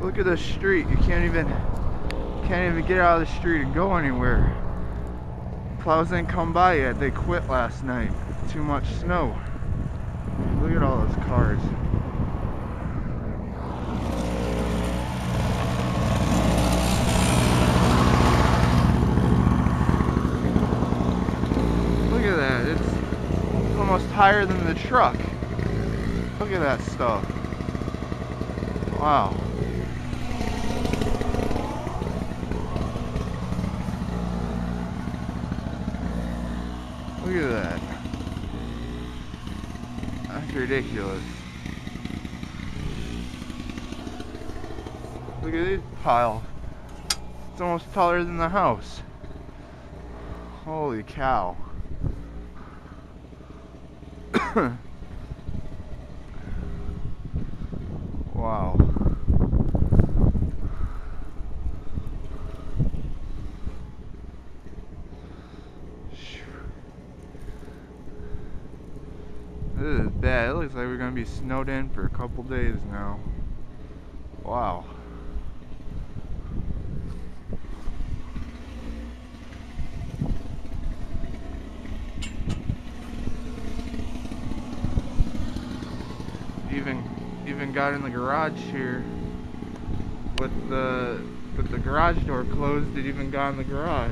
Look at the street. You can't even get out of the street and go anywhere. Plows didn't come by yet. They quit last night. Too much snow. Look at all those cars. Look at that. It's almost higher than the truck. Look at that stuff. Wow. Look at that. That's ridiculous. Look at these piles. It's almost taller than the house. Holy cow. Wow. This is bad. It looks like we're gonna be snowed in for a couple days now. Wow. Even got in the garage here with the garage door closed. It even got in the garage.